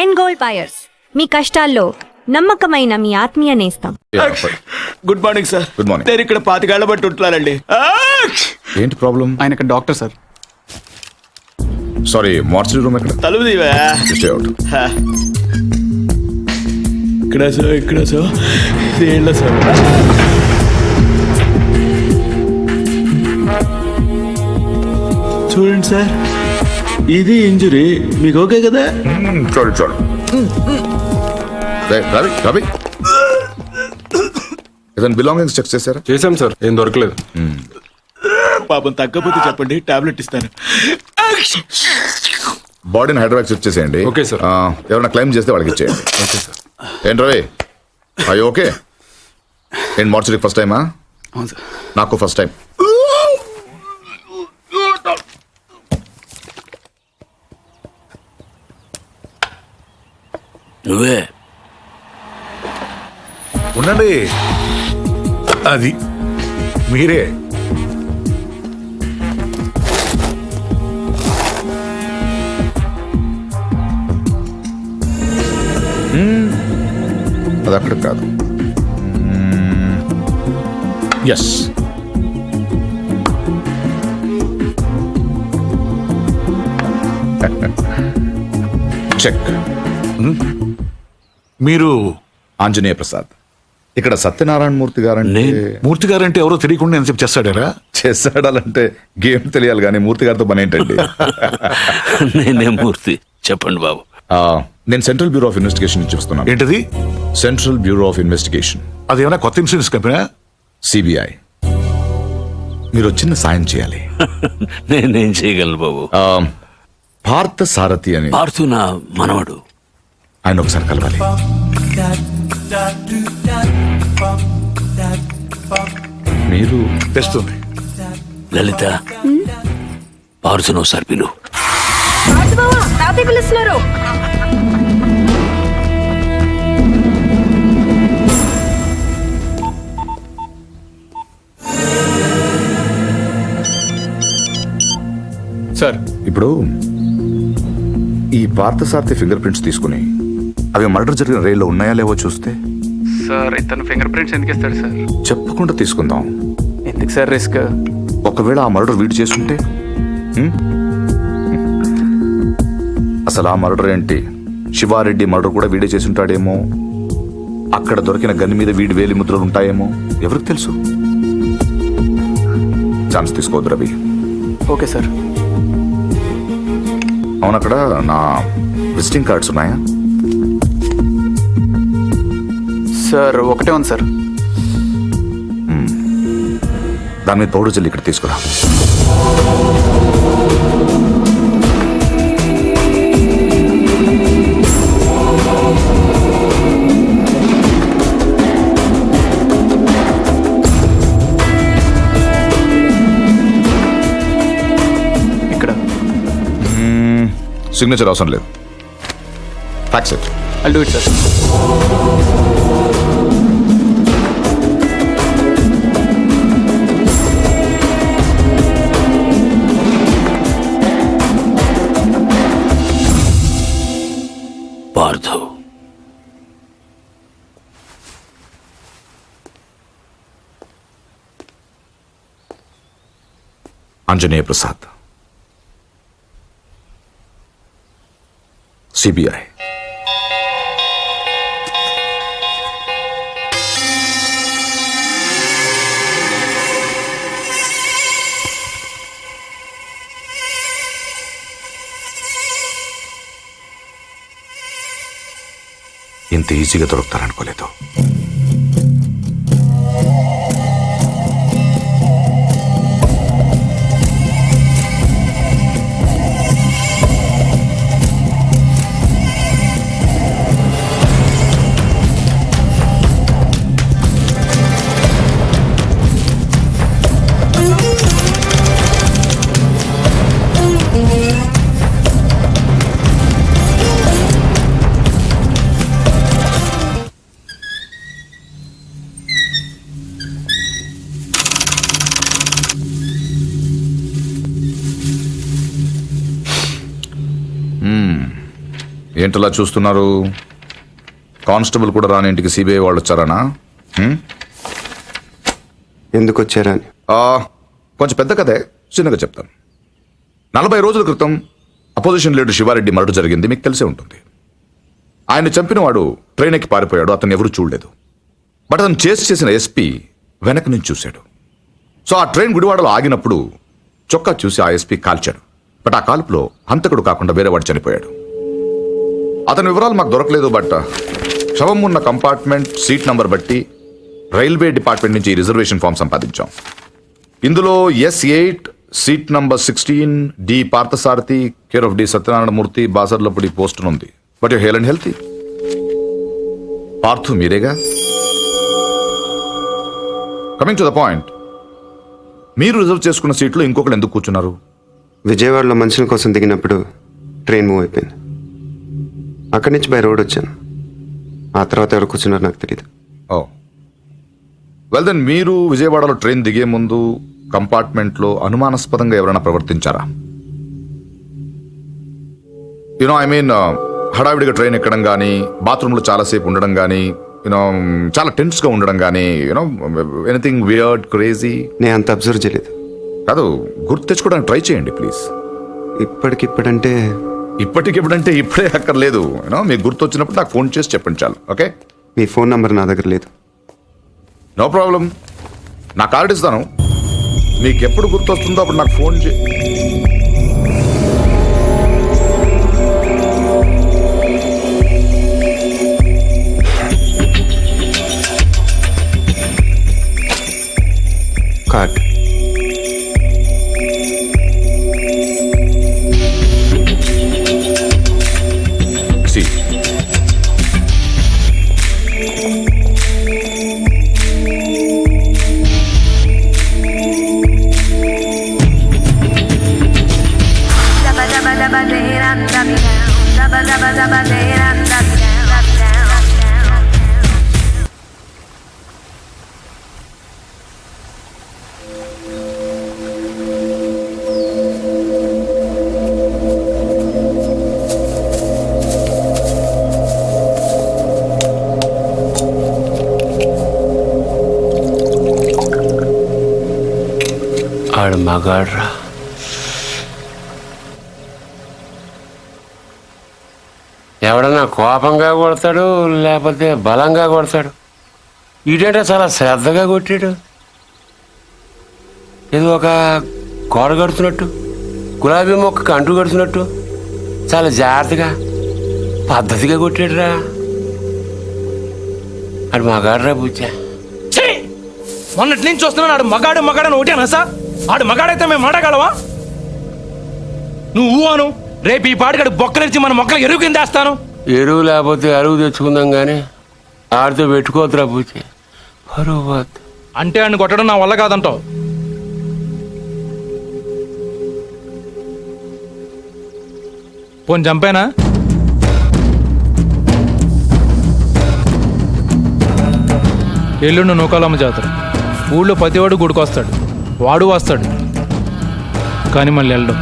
And gold buyers, మీ కష్టాల్లో నమ్మకమైన మీ ఆత్మీయ నేస్తం. Good morning sir. Good morning. నేను ఇక్కడ 25 ఏళ్ల బట్టి ఉంటున్నానండి. ఏంటి ప్రాబ్లం? ఆయన ఇక్కడ doctor sir. Sorry, mortuary room ఎక్కడ? తలుపు తీవా. Stay out. ఇక్కడ సార్, ఇక్కడ సార్, ఇదేళ్ళ సార్. చూడండి సార్, ఇది ఇంజురీ. మీకు ఓకే కదా? చూడు చూడు. రవి రవి, ఏదైనా బిలాంగింగ్స్ చెక్ చేశారా? చేశాం సార్, ఏం దొరకలేదు. పాపం తగ్గకపోతే చెప్పండి, టాబ్లెట్ ఇస్తాను. బాడీని హైదరాబాద్ షిఫ్ట్ చేసేయండి. Okay sir. ఎవరైనా క్లెయిమ్ చేస్తే వాళ్ళకి ఇచ్చేయండి. Okay sir. ఏంటి రవి, అయ్యో ఓకే. ఏంటి మార్చరీకి ఫస్ట్ టైమా? అవును సార్. నాకు ఫస్ట్ టైం. నువ్వే ఉండండి, అది మీరే. అది అక్కడ కాదు. Yes, check. మీరు ఆంజనేయ ప్రసాద్. ఇక్కడ సత్యనారాయణ మూర్తి గారంటే మూర్తి గారంటే ఎవరో తెలియకుండా ఎంతసేపు చేస్తాడారా? చేసాడాలంటే గేమ్ తెలియాలి కానీ మూర్తి గారితో పని ఏంటండి? నేనే మూర్తి. చెప్పండి బాబు. నేను సెంట్రల్ బ్యూరో ఆఫ్ ఇన్వెస్టిగేషన్ నుంచి వస్తున్నాను. ఏంటది? సెంట్రల్ బ్యూరో ఆఫ్ ఇన్వెస్టిగేషన్, అదేమైనా కొత్త ఇన్సూరెన్స్ కంపెనీ? సిబిఐ. మీరు చిన్న సాయం చేయాలి. నేనేం చేయగలను బాబు? పార్థ సారథి అని పార్థు నా మనవడు. ఆయన ఒకసారి కలవాలి. మీరు తెస్తుంది. లలిత, పార్థును ఒకసారి పిలు. తాతయ్య పిలుస్తున్నారు. సార్, ఇప్పుడు ఈ పార్థసారథి ఫింగర్ ప్రింట్స్ తీసుకుని అవి మర్డర్ జరిగిన రైల్లో ఉన్నాయా లేవో చూస్తే. సార్ ఇతను ఫింగర్ ప్రింట్స్ ఎందుకు ఇస్తాడు సార్? చెప్పకుండా తీసుకుందాం. ఎందుకు సార్ రిస్క్? ఒకవేళ ఆ మర్డర్ వీడు చేసుంటే? అసలు ఆ మర్డర్ ఏంటి, శివారెడ్డి మర్డర్ కూడా వీడే చేసి ఉంటాడేమో. అక్కడ దొరికిన గన్ మీద వీడి వేలి ముద్రలు ఉంటాయేమో, ఎవరికి తెలుసు. ఛాన్స్ తీసుకోవద్దు రవి. Okay sir. అవును, అక్కడ నా విజిటింగ్ కార్డ్స్ ఉన్నాయా? సార్ ఒకటే ఉంది సార్. దాని మీద పౌడర్ జల్లి ఇక్కడ తీసుకురా. ఇక్కడ సిగ్నేచర్ అవసరం లేదు. Fax it. I'll do it sir. Parthu, Anjaneya Prasad, CBI. ఇంత ఈజీగా దొరుకుతారనుకోలేదు. ఏంటలా చూస్తున్నారు? కానిస్టేబుల్ కూడా రాని ఇంటికి సిబిఐ వాళ్ళు వచ్చారనా? ఎందుకు వచ్చారా అని. కొంచెం పెద్ద కథే, చిన్నగా చెప్తాను. 40 రోజుల క్రితం అపోజిషన్ లీడర్ శివారెడ్డి మర్డర్ జరిగింది, మీకు తెలిసే ఉంటుంది. ఆయన చంపిన వాడు ట్రైన్ ఎక్కి పారిపోయాడు, అతను ఎవరు చూడలేదు. బట్ అతను చేసిన ఎస్పీ వెనక నుంచి చూశాడు. సో ఆ ట్రైన్ గుడివాడలో ఆగినప్పుడు చొక్కా చూసి ఆ ఎస్పీ కాల్చాడు. బట్ ఆ కాల్పులో హంతకుడు కాకుండా వేరే వాడు చనిపోయాడు. అతని వివరాలు మాకు దొరకలేదు. బట్ శవం ఉన్న కంపార్ట్మెంట్ సీట్ నంబర్ బట్టి రైల్వే డిపార్ట్మెంట్ నుంచి రిజర్వేషన్ ఫామ్ సంపాదించాం. ఇందులో S8 seat number 16 D Parthasarathi care of D Satyanarayanamurthy Basarlapudi post ఉంది. But you hale and healthy. Parthu మీరేగా? కమింగ్ టు ద పాయింట్, మీరు రిజర్వ్ చేసుకున్న సీట్లో ఇంకొకరు ఎందుకు కూర్చున్నారు? విజయవాడలో మనుషుల కోసం దిగినప్పుడు ట్రైన్ మూవ్ అయిపోయింది. అక్కడి నుంచి బై రోడ్ వచ్చాను. ఆ తర్వాత ఎవరు కూర్చున్నారో నాకు తెలియదు. ఓ వెల్ దెన్, మీరు విజయవాడలో ట్రైన్ దిగే ముందు కంపార్ట్మెంట్లో అనుమానాస్పదంగా ఎవరైనా ప్రవర్తించారా? యునో ఐ మీన్, హడావిడిగా ట్రైన్ ఎక్కడం కానీ, బాత్రూంలో చాలాసేపు ఉండడం కానీ, యూనో చాలా టెన్స్గా ఉండడం కానీ, యూనో ఎనీథింగ్ వియర్డ్, క్రేజీ? నేను అంత అబ్జర్వ్ చేయలేదు. కాదు, గుర్తు తెచ్చుకోవడానికి ట్రై చేయండి ప్లీజ్. ఇప్పటికిప్పుడంటే ఇప్పటికిప్పుడంటే ఇప్పుడే అక్కర్లేదు. యూనో మీకు గుర్తు వచ్చినప్పుడు నాకు ఫోన్ చేసి చెప్పండి చాలు. ఓకే? మీ ఫోన్ నంబర్ నా దగ్గర లేదు. నో ప్రాబ్లం, నా కార్డు ఇస్తాను. మీకు ఎప్పుడు గుర్తొస్తుందో అప్పుడు నాకు ఫోన్ చే. కార్డ్. See. ఆడు మగాడ్రా. ఎవడన్నా కోపంగా కొడతాడు, లేకపోతే బలంగా కొడతాడు. ఈడంటే చాలా శ్రద్ధగా కొట్టాడు. ఏదో ఒక గోడ కడుతున్నట్టు, గులాబీ మొక్కకు అంటు కడుతున్నట్టు చాలా జాగ్రత్తగా పద్ధతిగా కొట్టాడురా. ఆడు మగాడ్రా బుజ్జా. మొన్నటి నుంచి చూస్తున్నాను, ఆడు మగాడు మగాడని ఒకటేనా సార్? ఆడు మగాడైతే మేము మాటగలవా? నువ్వు అను, రేపు ఈ పాటికాడు బొక్కలిచ్చి మన మొక్కలు ఎరువు కింద వేస్తాను. ఎరువు లేకపోతే అరువు తెచ్చుకుందాం కానీ ఆడితో పెట్టుకోవద్దురా బుజ్జి, పరువు పోద్ది. అంటే ఆడిని కొట్టడం నా వల్ల కాదంటావు? పోని చంపేనా? ఎల్లుండి నూకాలమ్మ జాతర. ఊళ్ళో ప్రతివాడు గుడికొస్తాడు, వాడు వస్తాడు, కానీ మళ్ళీ వెళ్ళడం.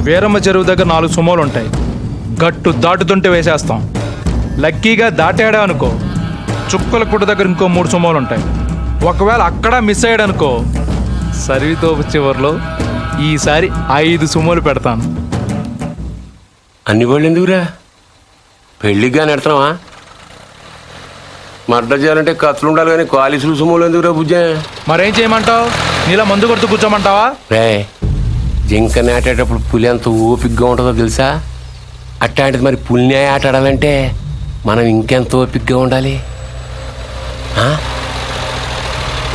వీరమ్మ చెరువు దగ్గర 4 సుమోలు ఉంటాయి. గట్టు దాటుతుంటే వేసేస్తాం. లక్కీగా దాటాడా అనుకో, చుక్కల పుట్ట దగ్గర ఇంకో 3 సుమోలు ఉంటాయి. ఒకవేళ అక్కడ మిస్ అయ్యాడనుకో, సర్వీతోపు చివరిలో ఈసారి 5 సుమోలు పెడతాను. అన్ని వాళ్ళు ఎందుకురా? పెళ్ళిగా నెడతావా? మర్డర్ చేయాలంటే కత్తులు ఉండాలి కానీ కాలీసులు సుమోలు ఎందుకురా బుజ్జా? మరేం చేయమంటావు? నీలా మందు కొడుతూ కూర్చోమంటావా? రే, జింక నాటేటప్పుడు పులి ఎంత ఓపికగా ఉంటుందో తెలుసా? అట్లాంటిది మరి పులిని ఆట ఆడాలంటే మనం ఇంకెంత ఓపికగా ఉండాలి.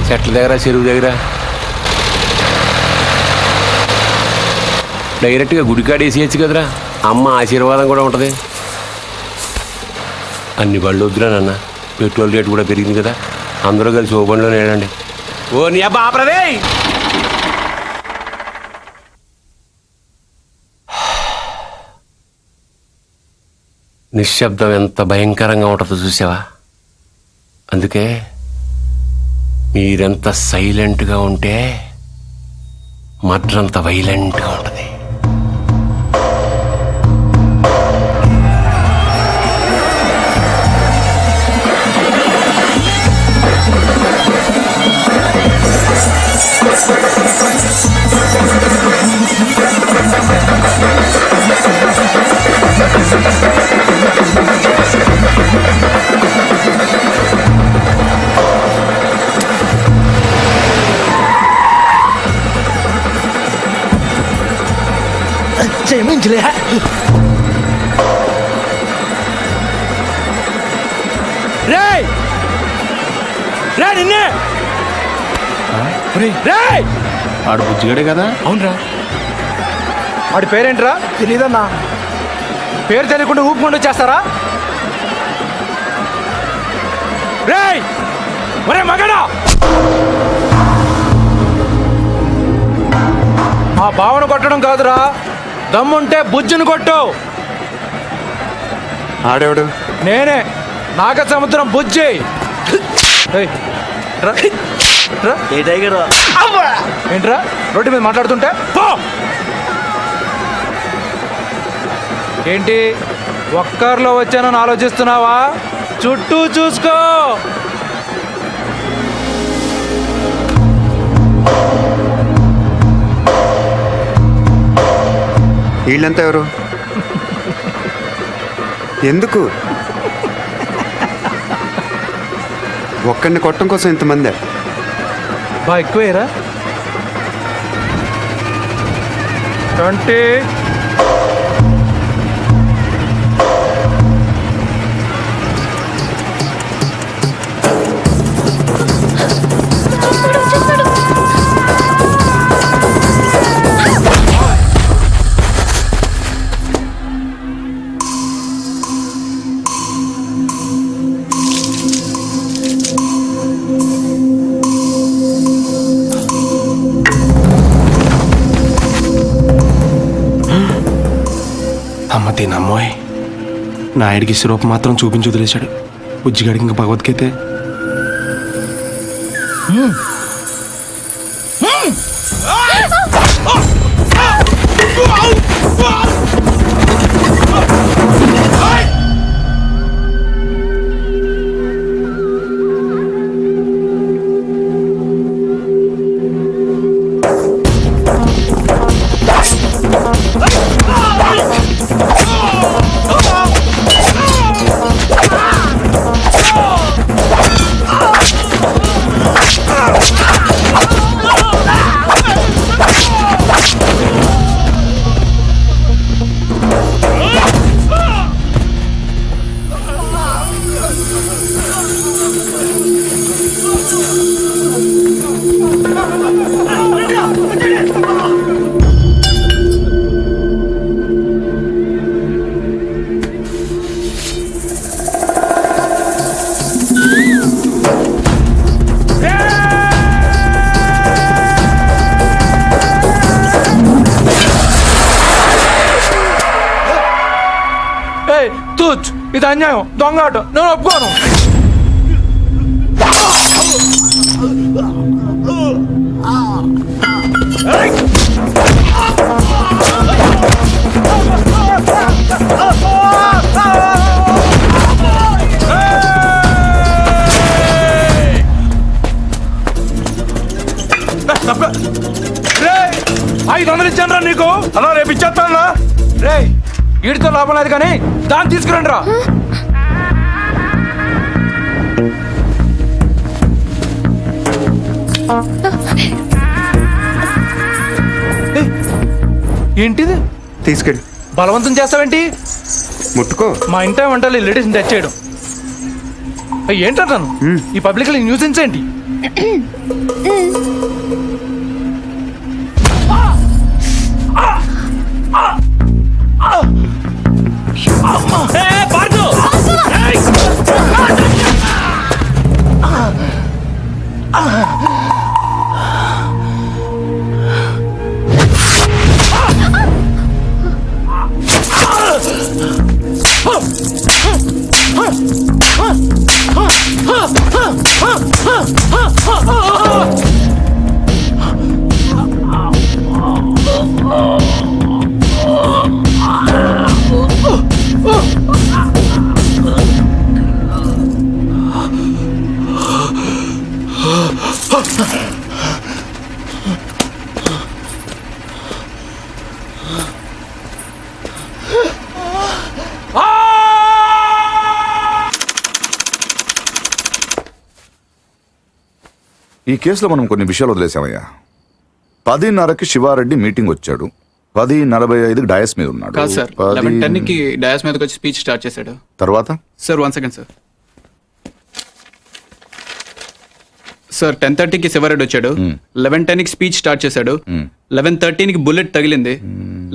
చెట్ల దగ్గర, చెరువు దగ్గర డైరెక్ట్గా గుడికాడ వేసేయచ్చు కదరా, అమ్మ ఆశీర్వాదం కూడా ఉంటుంది. అన్ని బళ్ళు వద్దురా నాన్న, పెట్రోల్ రేటు కూడా పెరిగింది కదా, అందరూ కలిసి ఓ బండిలో నేడండి. ఓ నీ అబ్బా ఆపరదే. నిశ్శబ్దం ఎంత భయంకరంగా ఉంటుందో చూసావా? అందుకే మీరెంత సైలెంట్గా ఉంటే మర్డర్ అంత వైలెంట్గా ఉంటుంది. క్షమించలే. రేయ్ రే నిన్నే రేయ్. ఆడు బుజ్జిగాడే కదా. అవునరా, వాడి పేరేంట్రా? తెలీదన్నా. పేరు తెలియకుండా ఊపుకుంటూ వచ్చేస్తారా? రేయ్ ఒరే మగడా, ఆ భావన కొట్టడం కాదురా, దమ్ముంటే బుజ్జును కొట్టు. ఆడేవాడు నేనే, నాగ సముద్రం బుజ్జి. ఏయ్, రా, రా. ఏ టైగర్ ఏంట్రా రోడ్డు మీద మాట్లాడుతుంటే పో. ఏంటి ఒక్కర్లో వచ్చానని ఆలోచిస్తున్నావా? చుట్టూ చూసుకో. వీళ్ళంతా ఎవరు? ఎందుకు ఒక్కడిని కొట్టడం కోసం ఇంతమంది? బా ఎక్కువేరా. 20. అమ్మ తినమ్మోయ్, నాయుడికి సిరూప్ మాత్రం చూపించి వదిలేశాడు. బుజ్జిగాడికి ఇంకా భగవద్గీతే. తూచ్, ఇది అన్యాయం, దొంగాట, నేను ఒప్పుకోను. రేయ్, 500 ఇచ్చాను రా నీకు. అలా రేపు ఇచ్చేస్తాను. రే వీడితో లాభం లేదు కానీ దాన్ని తీసుకురండి రా. ఏంటిది? తీసుకెళ్ళి బలవంతం చేస్తావేంటి? ముట్టుకో. మా ఇంట వంటలు లేడీస్ని టచ్ చేయడం ఏంటంటాను? ఈ పబ్లిక్ న్యూసెన్స్ ఏంటి? ఈ కేసులో మనం కొన్ని విషయాలు వదిలేసామయ్యా. 10:30కి శివారెడ్డి మీటింగ్ వచ్చాడు. 10:45కి డయాస్ మీద ఉన్నాడు. కాదు సార్, 11:10కి డయాస్ మీదకి వచ్చి స్పీచ్ స్టార్ట్ చేశాడు. తర్వాత సార్ 1 సెకండ్ సార్. సార్ 10:30కి శివారెడ్డి వచ్చాడు. 11:10కి స్పీచ్ స్టార్ట్ చేశాడు. 11:13కి బుల్లెట్ తగిలింది.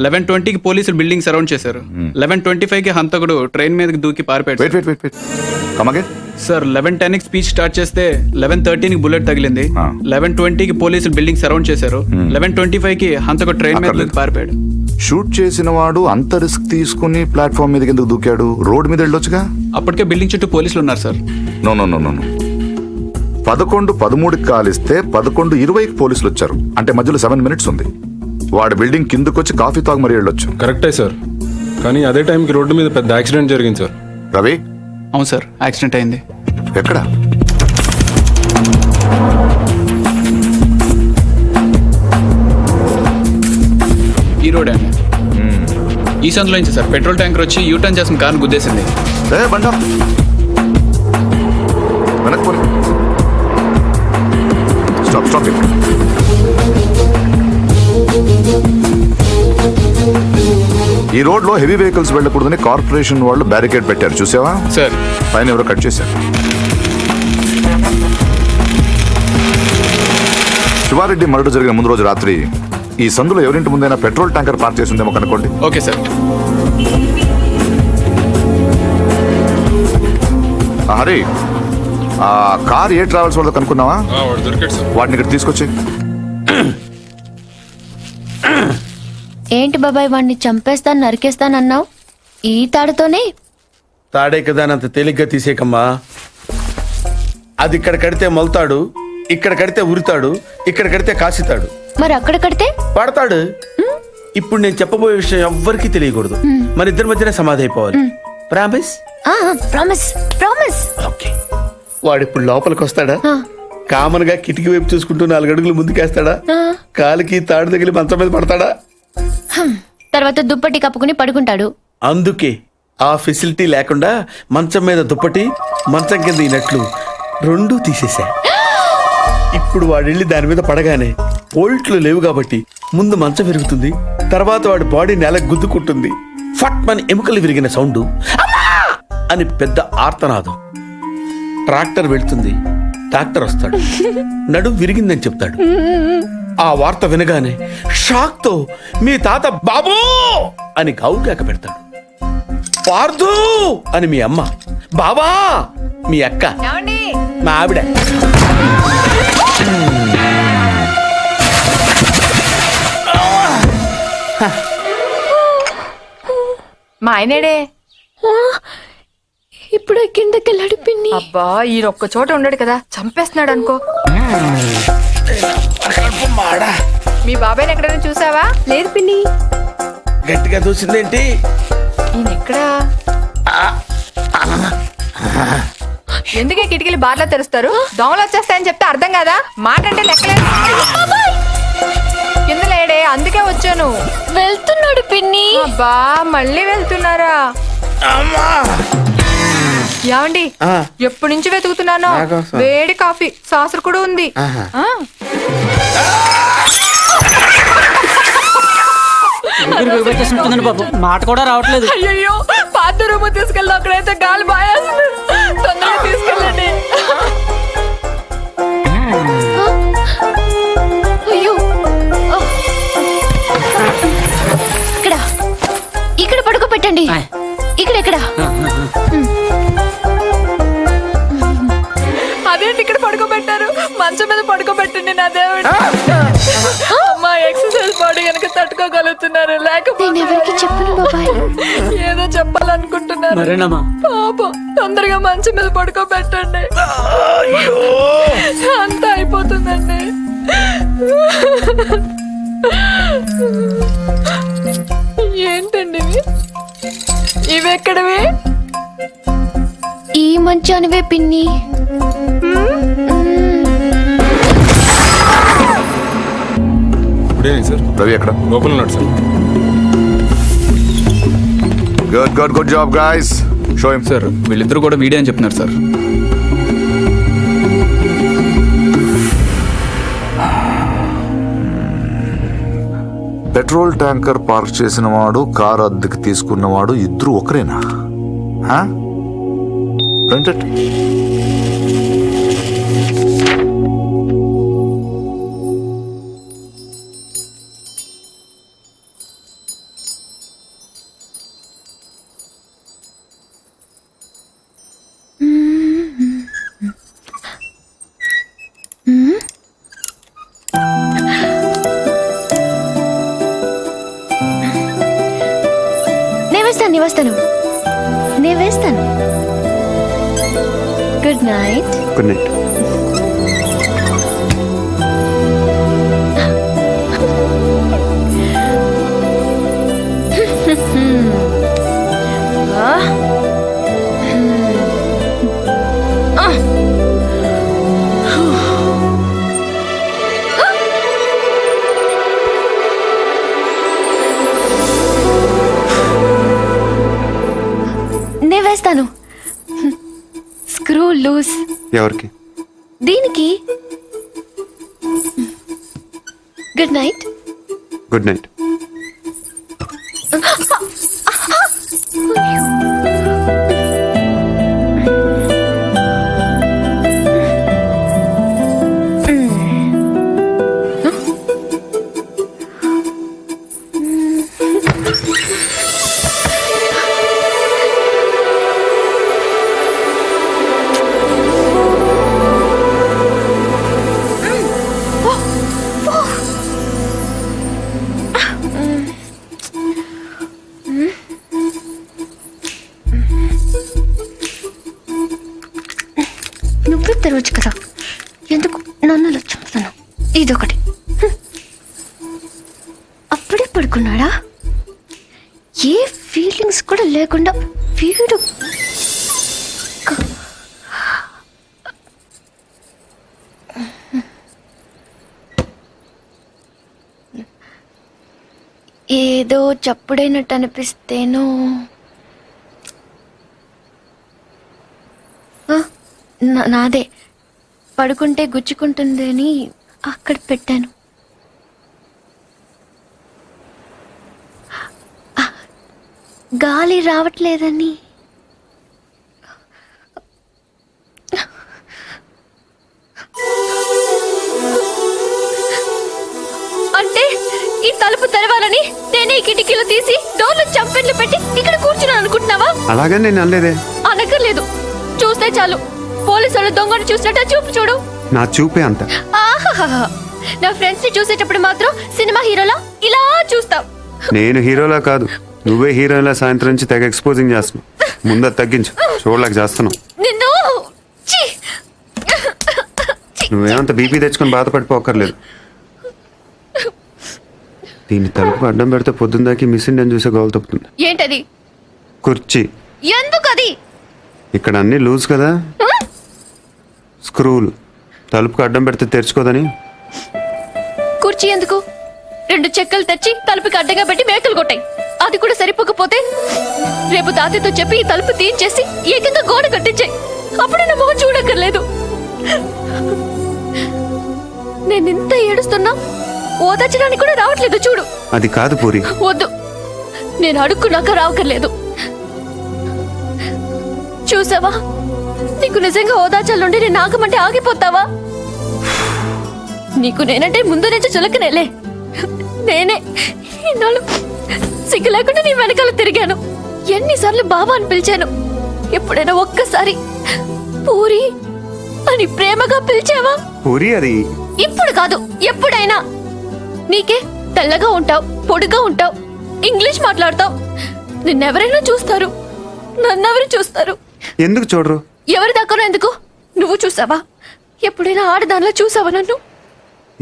11:20కి పోలీసులు బిల్డింగ్ సరౌండ్ చేశారు. 11:25కి హంతకుడు ట్రైన్ మీదకి దూకి పారిపోయాడు. వెయిట్ కమగే. సార్ 11:10కి స్పీచ్ స్టార్ట్ చేస్తే 11:13కి బుల్లెట్ తగిలింది. 11:20కి పోలీసులు బిల్డింగ్ సరౌండ్ చేశారు. 11:25కి హంతకుడు ట్రైన్ మీద దూకి పారిపోయాడు. షూట్ చేసిన వాడు అంత రిస్క్ తీసుకుని ప్లాట్ఫామ్ మీదకి ఎందుకు దూకాడు? రోడ్ మీద వెళ్ళొచ్చుగా. అప్పటికే బిల్డింగ్ చుట్టూ పోలీసులు ఉన్నారు సార్. నో 11:13కి కాలిస్తే 11:20కి పోలీసులు వచ్చారు. అంటే మధ్యలో 7 minutes ఉంది. వాడు బిల్డింగ్ కిందకొచ్చి కాఫీ తాగు మరీ వెళ్ళొచ్చు. కరెక్టే సార్, కానీ అదే టైంకి రోడ్డు మీద పెద్ద యాక్సిడెంట్ జరిగింది సార్. రవి, అవును సార్, యాక్సిడెంట్ అయింది. ఎక్కడ? ఈ రోడ్ అండి. ఈ సందులో నుంచి సార్ పెట్రోల్ ట్యాంకర్ వచ్చి యూటర్న్ చేసిన కారు గుద్దేసింది. బండా వెనక్కి పోనీ. స్టాప్. ఈ రోడ్ లో హెవీ వెహికల్స్ వెళ్ళకూడదని కార్పొరేషన్ వాళ్ళు బ్యారికేడ్ పెట్టారు, చూసావా? సార్ పైన ఎవరో కట్ చేశారు. శివారెడ్డి మర్డర్ జరిగిన ముందు రోజు రాత్రి ఈ సందులో ఎవరింటి ముందైనా పెట్రోల్ ట్యాంకర్ పార్క్ చేసి ఉందేమో కనుక్కోండి. Okay sir. హరి, ఆ కార్ ఏ ట్రావెల్స్ వాళ్ళతో కనుక్కున్నావా? వాడు దొరికాడు సార్. వాటిని ఇక్కడ తీసుకొచ్చి. ఏంటి బాబాయ్, వాడిని చంపేస్తాను నరికేస్తానన్నావు? ఈ తాడుతోనే? తాడే కదా అంత తేలిగ్గా తీసేకమ్మా. అది ఇక్కడ కడితే మొలతాడు, ఇక్కడ కడితే ఉరితాడు, ఇక్కడ కడితే కాసితాడు. మరి అక్కడ కడితే పడతాడు. ఇప్పుడు నేను చెప్పబోయే విషయం ఎవ్వరికీ తెలియకూడదు. మన ఇద్దరి మధ్యనే సమాధి అయిపోవాలి. ప్రామిస్? Promise promise. ఓకే. వాడు ఇప్పుడు లోపలికి వస్తాడా? కామన్ గా కిటికీ వైపు చూసుకుంటూ 4 అడుగులు ముందుకేస్తాడా? కాలికి తాడు తగిలి మంచం మీద పడతాడా? తర్వాత దుప్పటి కప్పుకుని పడుకుంటాడు. అందుకే ఆ ఫెసిలిటీ లేకుండా మంచం మీద దుప్పటి, మంచం కింద ఈ నట్లు 2 తీసేశా. ఇప్పుడు వాడెళ్ళి దాని మీద పడగానే బోల్ట్లు లేవు కాబట్టి ముందు మంచం విరుగుతుంది, తర్వాత వాడి బాడీ నేలకు గుద్దుకుంటుంది. ఫట్ మన ఎముకలు విరిగిన సౌండ్, అని పెద్ద ఆర్తనాదం. ట్రాక్టర్ వెళ్తుంది, డాక్టర్ వస్తాడు, నడుం విరిగిందని చెప్తాడు. ఆ వార్త వినగానే షాక్ తో మీ తాత బాబూ అని గావుకేక పెడతాడు. పార్దు అని మీ అమ్మ, బాబా మీ అక్క, మా ఆవిడ. మా ఆయనేడే? ఇప్పుడు కిందకెళ్ళాడు పిన్ని. అబ్బా, ఈ ఒక్క చోట ఉండడు కదా, చంపేస్తున్నాడు అనుకో. మీ బాబాయ్ని ఎక్కడైనా చూసావా? లేదు పిన్ని. గట్టిగా దూసిందేంటి? ఈయన ఎక్కడా? ఎందుకే కిటికీలు బార్లా తెరుస్తారు? దోమలు వచ్చేస్తాయని చెప్తే అర్థం కాదా? మాట అంటే లెక్కలేదు. కింద లేడే, అందుకే వచ్చాను. వెళ్తున్నాడు పిన్ని. అబ్బా, మళ్ళీ వెళ్తున్నారా? ఏమండి, ఎప్పటి నుంచి వెతుకుతున్నానో వేడి కాఫీ, సాసరు కూడా ఉంది. మాట కూడా రావట్లేదు. అయ్యో, పాత రూమ్ తీసుకెళ్ళి అక్కడైతే గాలి బాయేస్తుంది. తొందరగా తీసుకెళ్ళండి. అయ్యో, ఇక్కడ పడుకోబెట్టండి. ఇక్కడ అదేంటి ఇక్కడ పడుకోబెట్టారు? మంచం మీద పడుకోబెట్టండి నా దేవుడు. అమ్మా, ఎక్సర్సైజ్ బాడీ కనుక తట్టుకోగలుగుతున్నారు, లేకపోతే చెప్పను బాబాయ్. ఏదో చెప్పాలనుకుంటున్నారు. పాపం, తొందరగా మంచం మీద పడుకోబెట్టండి. అంతా అయిపోతుందండి. ఏంటండి ఇవి ఎక్కడవి? ఈ మంచానివే పిన్ని. సార్ రవి ఎక్కడ? లోపల ఉన్నాడు sir. Good job guys. Show him. Sir వీళ్ళిద్దరు కూడా వీడియో అని చెప్తున్నారు సార్. పెట్రోల్ ట్యాంకర్ పార్క్ చేసిన వాడు కారు అద్దెకి తీసుకున్నవాడు ఇద్దరు ఒకరేనా? Rented. నేను వేస్తాను. Good night. Good night. నేను వేస్తాను. Screw loose. ఎవరికి? దీనికి. Good night. Good night. నువ్వే తెరవచ్చు కదా, ఎందుకు నన్ను లక్ష్మిస్తాను? ఇదొకటి. అప్పుడే పడుకున్నాడా? ఏ ఫీలింగ్స్ కూడా లేకుండా వీడు. ఏదో చప్పుడైనట్టు అనిపిస్తేనో. నాదే. పడుకుంటే గుచ్చుకుంటుంది అని అక్కడ పెట్టాను. గాలి రావట్లేదని. అంటే ఈ తలుపు తెరవాలని నేనే కిటికీలు తీసి డోర్లు చంపెట్లు పెట్టి ఇక్కడ కూర్చున్నాను అనుకుంటున్నావా? అలాగే నేను అనలేదే. అనక్కర్లేదు. చూస్తే చాలు పోలీసులు దొంగను చూసినట్టు చూపు చూడు. నా చూపే అంత. నా ఫ్రెండ్స్ ని చూసేటప్పుడు మాత్రం సినిమా హీరోలా ఇలా చూస్తావు. నేను హీరోలా కాదు, నువ్వే హీరోలా సాయంత్రం నుంచి తెగ ఎక్స్పోజింగ్ చేస్తున్నావు. ముందు తగ్గించు, చూడలేక చేస్తున్నావు. నిన్ను నువ్వేమంత బీపీ తెచ్చుకొని బాధపడిపోకర్లేదు. దీన్ని తలుపు అడ్డం పెడితే పొద్దుందాకి మిస్ ఇండియన్ చూసే గోల్ తప్పుతుంది. ఏంటది? కుర్చీ. ఎందుకది? ఇక్కడ అన్ని లూజ్ కదా, స్క్రూలు. తలుపుకు అడ్డం పెడితే తెరుచుకోదని. కుర్చీ ఎందుకు? 2 చెక్కలు తెచ్చి తలుపుకి అడ్డంగా పెట్టి మేకలు కొట్టాయి. అది కూడా సరిపోకపోతే రేపు తాతయ్యతో చెప్పి ఈ తలుపు తీయించేసి ఏకంగా గోడ కట్టించాయి. అప్పుడు నా మొహం చూడక్కర్లేదు. నేను ఇంత ఏడుస్తున్నా ఓదార్చడానికి కూడా రావట్లేదు చూడు. అది కాదు పూరి. వద్దు, నేను అడుక్కున్నాక రావక్కర్లేదు. చూసావా, నీకు నిజంగా ఓదార్చాలంటే నేను ఆగమంటే ఆగిపోతావా? నీకు నేనంటే ముందు నుంచి చులకనేలే. నేనే ఇన్నాళ్ళు సిగ్గు లేకుండా నీ వెనకాల తిరిగాను. ఎన్నిసార్లు బాబా అని పిలిచాను. ఎప్పుడైనా ఒక్కసారి పూరి అని ప్రేమగా పిలిచావా? పూరి అది ఇప్పుడు కాదు, ఎప్పుడైనా. నీకే తెల్లగా ఉంటావు, పొడిగా ఉంటావు, ఇంగ్లీష్ మాట్లాడతావు. నిన్నెవరైనా చూస్తారు, నన్నెవరు చూస్తారు? ఎందుకు చూడరు? ఎవరి దాకా ఎందుకు? నువ్వు చూసావా? ఎప్పుడైనా ఆడదానిలో చూసావా నన్ను?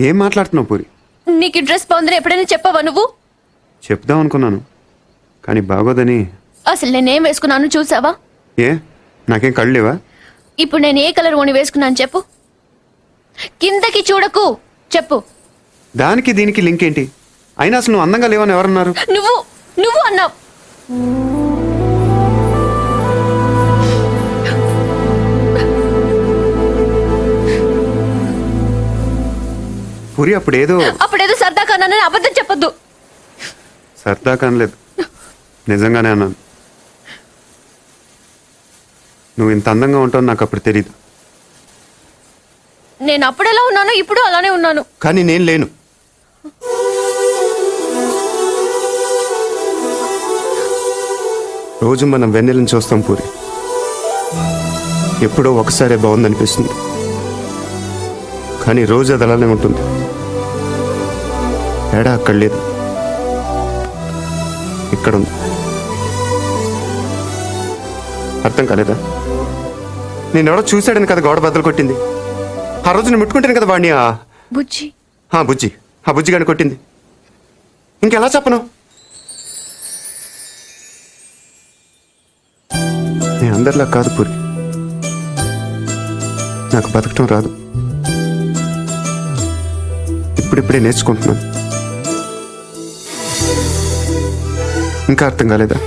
ఏం మాట్లాడుతున్నావు పూరి? నీకు డ్రెస్ బాగుందని ఎప్పుడైనా చెప్పావా నువ్వు? చెప్దాం అనుకున్నాను, కానీ బాగోదని. అసలు నేనేం వేసుకున్నాను చూసావా? ఏ, నాకేం కళ్ళు లేవా? ఇప్పుడు నేను ఏ కలర్ ఓని వేసుకున్నాను చెప్పు. కిందకి చూడకు, చెప్పు. దానికి దీనికి లింక్ ఏంటి? అయినా అసలు నువ్వు అందంగా లేవని ఎవరన్నారు? నువ్వు అన్నావు. పూరి అప్పుడేదో సరదా కన్నానని అబద్ధం చెప్పొద్దు. సరదా కానలేదు, నిజంగానే అన్నాను. నువ్వు ఇంత అందంగా ఉంటావు నాకు అప్పుడు తెలియదు. నేను అప్పుడు ఎలా ఉన్నానో ఇప్పుడు అలానే ఉన్నాను. కానీ నేను లేను. రోజు మనం వెన్నెలను చూస్తాం పూరి, ఎప్పుడో ఒకసారే బాగుందనిపిస్తుంది. కానీ రోజు అది అలానే ఉంటుంది. తేడా అక్కడ లేదు, ఇక్కడ ఉంది. అర్థం కాలేదా? నేనెవడో చూశాడని కదా గోడ బద్దలు కొట్టింది. ఆ రోజు నేను ముట్టుకుంటాను కదా వాడిని. బుజ్జి బుజ్జి, ఆ బుజ్జి గాని కొట్టింది. ఇంకెలా చెప్పను? నేను అందరిలా కాదు పూరి, నాకు బతకటం రాదు. ఇప్పుడిప్పుడే నేర్చుకుంటున్నాను. ఇంకా అర్థం కాలేదా?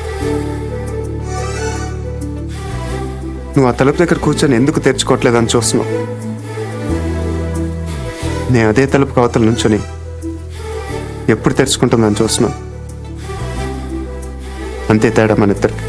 నువ్వు ఆ తలుపు దగ్గర కూర్చొని ఎందుకు తెరుచుకోవట్లేదని చూస్తున్నావు. నేను అదే తలుపు కవతల నుంచొని ఎప్పుడు తెరుచుకుంటుందని చూస్తున్నాను. అంతే తేడా మన ఇద్దరికి.